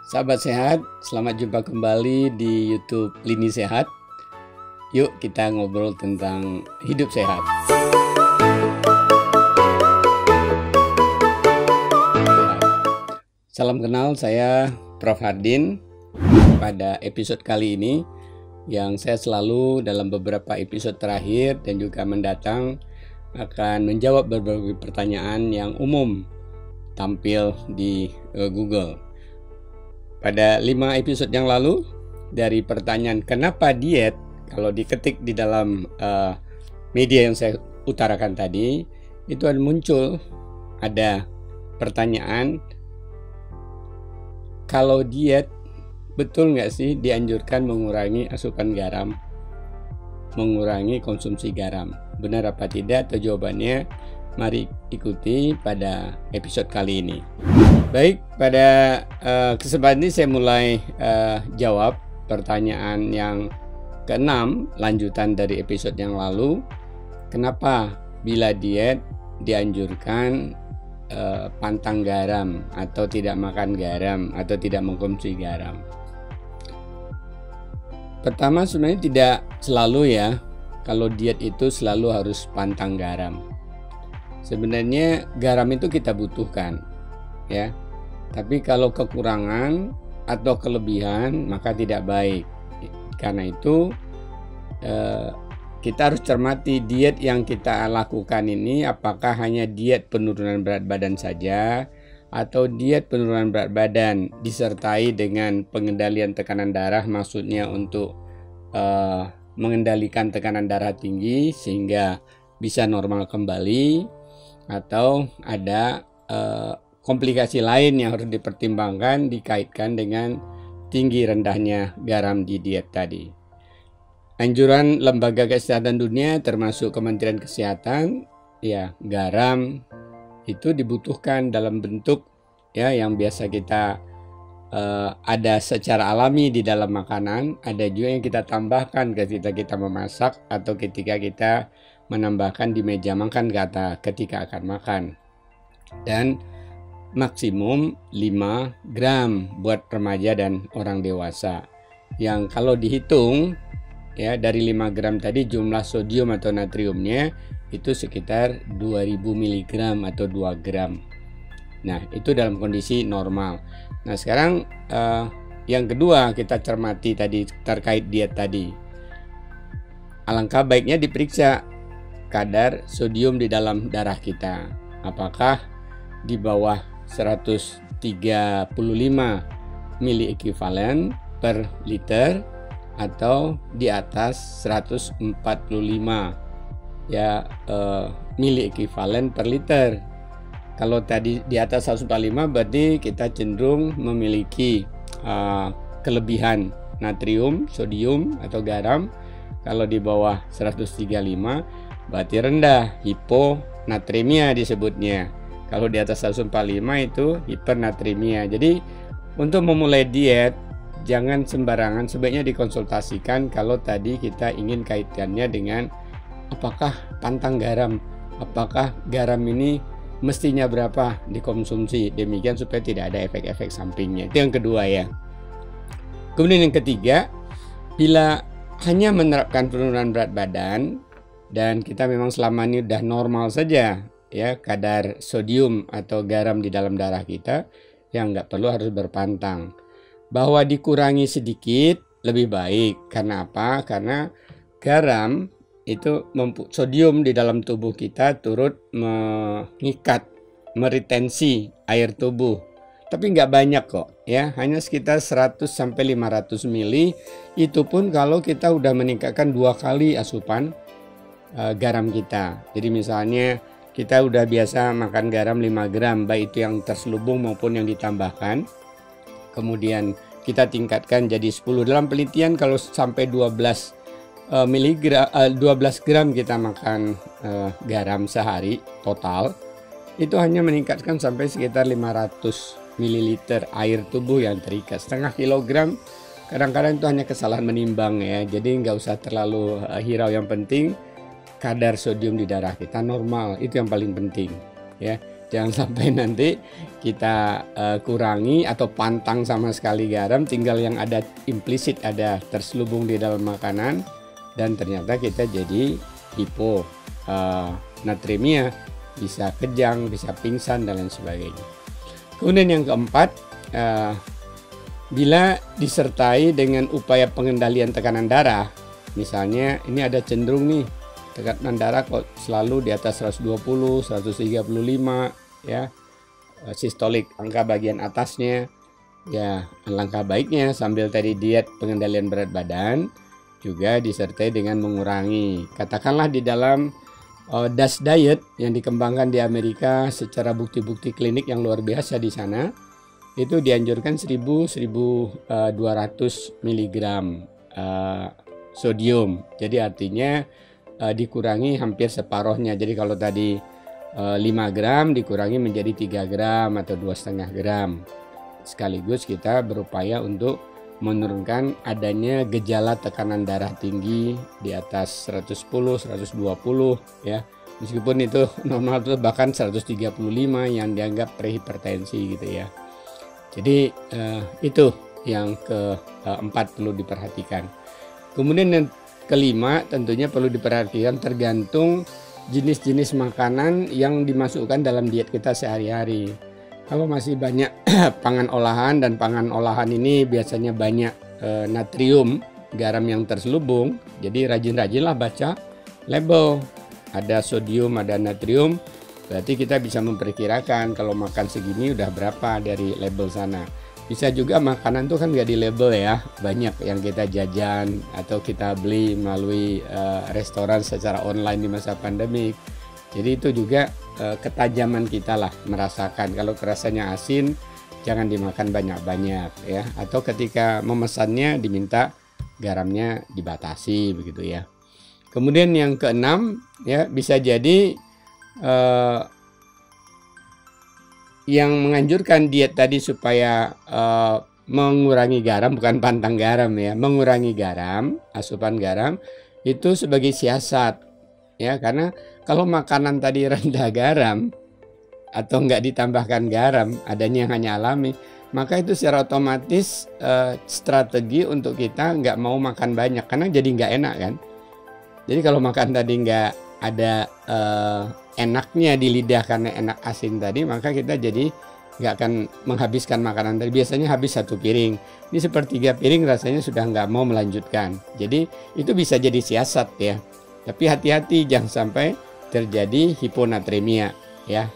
Sahabat sehat, selamat jumpa kembali di YouTube Lini Sehat. Yuk kita ngobrol tentang hidup sehat. Salam kenal, saya Prof. Hardin. Pada episode kali ini, yang saya selalu dalam beberapa episode terakhir dan juga mendatang akan menjawab berbagai pertanyaan yang umum tampil di Google. Pada 5 episode yang lalu, dari pertanyaan kenapa diet, kalau diketik di dalam media yang saya utarakan tadi, itu ada muncul ada pertanyaan, kalau diet betul nggak sih dianjurkan mengurangi asupan garam, mengurangi konsumsi garam? Benar apa tidak? Atau jawabannya mari ikuti pada episode kali ini. Baik, pada kesempatan ini saya mulai jawab pertanyaan yang ke-6, lanjutan dari episode yang lalu. Kenapa bila diet dianjurkan pantang garam atau tidak makan garam atau tidak mengkonsumsi garam? Pertama, sebenarnya tidak selalu ya, kalau diet itu selalu harus pantang garam. Sebenarnya garam itu kita butuhkan, ya. Tapi kalau kekurangan atau kelebihan maka tidak baik. Karena itu kita harus cermati diet yang kita lakukan ini apakah hanya diet penurunan berat badan saja atau diet penurunan berat badan disertai dengan pengendalian tekanan darah, maksudnya untuk mengendalikan tekanan darah tinggi sehingga bisa normal kembali, atau ada komplikasi lain yang harus dipertimbangkan dikaitkan dengan tinggi rendahnya garam di diet tadi. Anjuran Lembaga Kesehatan Dunia termasuk Kementerian Kesehatan, ya, garam itu dibutuhkan dalam bentuk ya yang biasa kita ada secara alami di dalam makanan, ada juga yang kita tambahkan ketika kita memasak atau ketika kita menambahkan di meja makan ketika akan makan. Dan maksimum 5 gram buat remaja dan orang dewasa. Yang kalau dihitung ya dari 5 gram tadi jumlah sodium atau natriumnya itu sekitar 2000 mg atau 2 gram. Nah, itu dalam kondisi normal. Nah, sekarang yang kedua kita cermati tadi terkait diet tadi. Alangkah baiknya diperiksa kadar sodium di dalam darah kita. Apakah di bawah 135 mili ekuivalen per liter atau di atas 145 ya mili ekuivalen per liter. Kalau tadi di atas 145 berarti kita cenderung memiliki kelebihan natrium, sodium atau garam. Kalau di bawah 135 berarti rendah, hiponatremia disebutnya. Kalau di atas 145 itu hipernatremia. Jadi untuk memulai diet jangan sembarangan, sebaiknya dikonsultasikan kalau tadi kita ingin kaitannya dengan apakah pantang garam, apakah garam ini mestinya berapa dikonsumsi, demikian supaya tidak ada efek-efek sampingnya. Itu yang kedua ya. Kemudian yang ketiga, bila hanya menerapkan penurunan berat badan dan kita memang selama ini udah normal saja ya kadar sodium atau garam di dalam darah kita, yang nggak perlu harus berpantang. Bahwa dikurangi sedikit lebih baik. Karena apa? Karena garam itu sodium di dalam tubuh kita turut mengikat, meretensi air tubuh. Tapi nggak banyak kok ya, hanya sekitar 100 sampai 500 mili. Itu pun kalau kita udah meningkatkan 2 kali asupan garam kita. Jadi misalnya kita udah biasa makan garam 5 gram, baik itu yang terselubung maupun yang ditambahkan. Kemudian kita tingkatkan jadi 10. Dalam penelitian kalau sampai 12 gram kita makan garam sehari total, itu hanya meningkatkan sampai sekitar 500 ml air tubuh yang terikat. Setengah kilogram kadang-kadang itu hanya kesalahan menimbang ya, jadi nggak usah terlalu hirau. Yang penting kadar sodium di darah kita normal, itu yang paling penting ya. Jangan sampai nanti kita kurangi atau pantang sama sekali garam, tinggal yang ada implisit, ada terselubung di dalam makanan, dan ternyata kita jadi hipo natremia, bisa kejang, bisa pingsan dan lain sebagainya. Kemudian yang keempat, bila disertai dengan upaya pengendalian tekanan darah, misalnya ini ada cenderung nih tekanan darah kok selalu di atas 120, 135 ya, sistolik angka bagian atasnya, ya langkah baiknya sambil tadi diet pengendalian berat badan juga disertai dengan mengurangi, katakanlah di dalam DASH diet yang dikembangkan di Amerika secara bukti-bukti klinik yang luar biasa di sana, itu dianjurkan 1200 mg sodium. Jadi artinya dikurangi hampir separohnya. Jadi kalau tadi 5 gram dikurangi menjadi 3 gram atau 2,5 gram. Sekaligus kita berupaya untuk menurunkan adanya gejala tekanan darah tinggi di atas 110, 120 ya. Meskipun itu normal itu bahkan 135 yang dianggap prehipertensi gitu ya. Jadi itu yang keempat perlu diperhatikan. Kemudian yang kelima tentunya perlu diperhatikan tergantung jenis-jenis makanan yang dimasukkan dalam diet kita sehari-hari. Kalau masih banyak pangan olahan, dan pangan olahan ini biasanya banyak natrium, garam yang terselubung, jadi rajin-rajinlah baca label. Ada sodium, ada natrium, berarti kita bisa memperkirakan kalau makan segini udah berapa dari label sana. Bisa juga makanan tuh kan nggak di label ya, banyak yang kita jajan atau kita beli melalui restoran secara online di masa pandemik. Jadi itu juga ketajaman kita lah merasakan. Kalau rasanya asin jangan dimakan banyak-banyak ya, atau ketika memesannya diminta garamnya dibatasi begitu ya. Kemudian yang keenam ya, bisa jadi yang menganjurkan diet tadi supaya mengurangi garam, bukan pantang garam ya, mengurangi garam, asupan garam itu sebagai siasat ya, karena kalau makanan tadi rendah garam atau nggak ditambahkan garam, adanya yang hanya alami, maka itu secara otomatis strategi untuk kita nggak mau makan banyak karena jadi nggak enak kan. Jadi kalau makan tadi nggak ada enaknya di lidah karena enak asin tadi, maka kita jadi nggak akan menghabiskan makanan tadi. Biasanya habis 1 piring, ini sepertiga piring rasanya sudah nggak mau melanjutkan. Jadi itu bisa jadi siasat ya. Tapi hati-hati jangan sampai terjadi hiponatremia ya.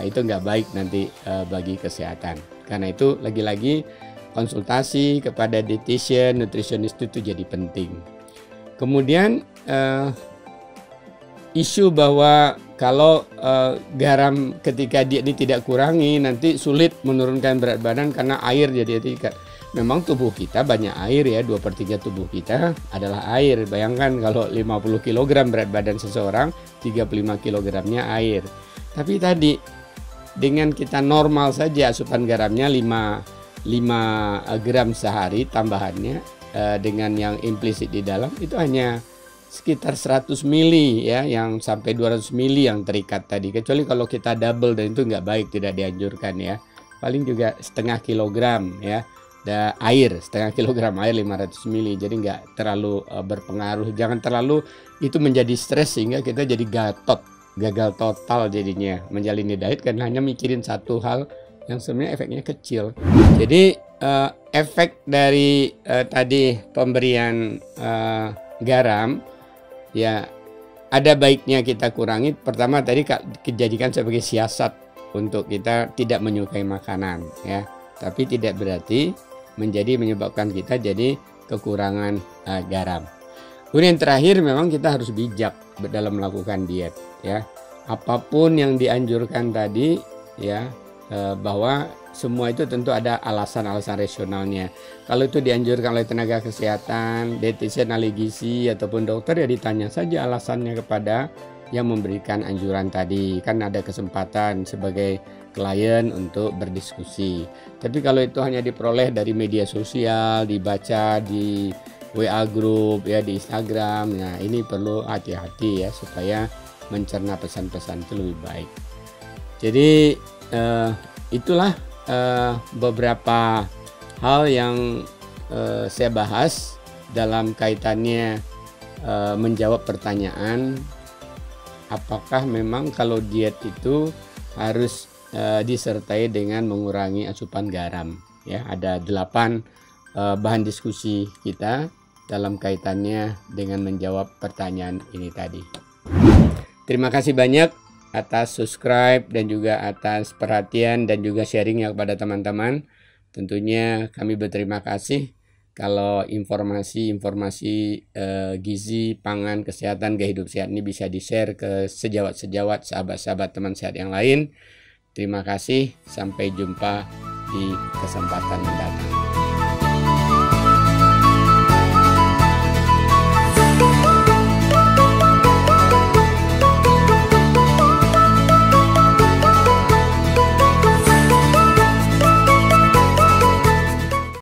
Itu nggak baik nanti bagi kesehatan. Karena itu lagi-lagi konsultasi kepada dietitian, nutritionist itu jadi penting. Kemudian isu bahwa kalau garam ketika diet ini tidak kurangi nanti sulit menurunkan berat badan karena air jadi tingkat. Memang tubuh kita banyak air ya, 2/3 tubuh kita adalah air. Bayangkan kalau 50 kg berat badan seseorang, 35 kg-nya air. Tapi tadi dengan kita normal saja asupan garamnya 5 gram sehari tambahannya, dengan yang implisit di dalam itu hanya sekitar 100 mili ya, yang sampai 200 mili yang terikat tadi. Kecuali kalau kita double, dan itu nggak baik, tidak dianjurkan ya. Paling juga setengah kilogram ya. Air, setengah kilogram air 500 mili, jadi nggak terlalu berpengaruh. Jangan terlalu itu menjadi stres sehingga kita jadi gagal total jadinya menjalani diet karena hanya mikirin satu hal yang sebenarnya efeknya kecil. Jadi efek dari tadi pemberian garam ya, ada baiknya kita kurangi. Pertama tadi dijadikan sebagai siasat untuk kita tidak menyukai makanan ya, tapi tidak berarti menyebabkan kita jadi kekurangan garam. Kemudian terakhir, memang kita harus bijak dalam melakukan diet ya. Apapun yang dianjurkan tadi ya, bahwa semua itu tentu ada alasan-alasan rasionalnya. Kalau itu dianjurkan oleh tenaga kesehatan, dietitian, ahli gizi ataupun dokter, ya ditanya saja alasannya kepada yang memberikan anjuran tadi. Kan ada kesempatan sebagai klien untuk berdiskusi. Tapi kalau itu hanya diperoleh dari media sosial, dibaca di WA group ya, di Instagram, nah ini perlu hati-hati ya supaya mencerna pesan-pesan itu lebih baik. Jadi itulah beberapa hal yang saya bahas dalam kaitannya menjawab pertanyaan apakah memang kalau diet itu harus disertai dengan mengurangi asupan garam. Ya, ada 8 bahan diskusi kita dalam kaitannya dengan menjawab pertanyaan ini tadi. Terima kasih banyak atas subscribe dan juga atas perhatian dan juga sharingnya kepada teman-teman. Tentunya kami berterima kasih kalau informasi-informasi gizi, pangan, kesehatan, gaya hidup sehat ini bisa di-share ke sejawat-sejawat, sahabat-sahabat teman sehat yang lain. Terima kasih, sampai jumpa di kesempatan mendatang.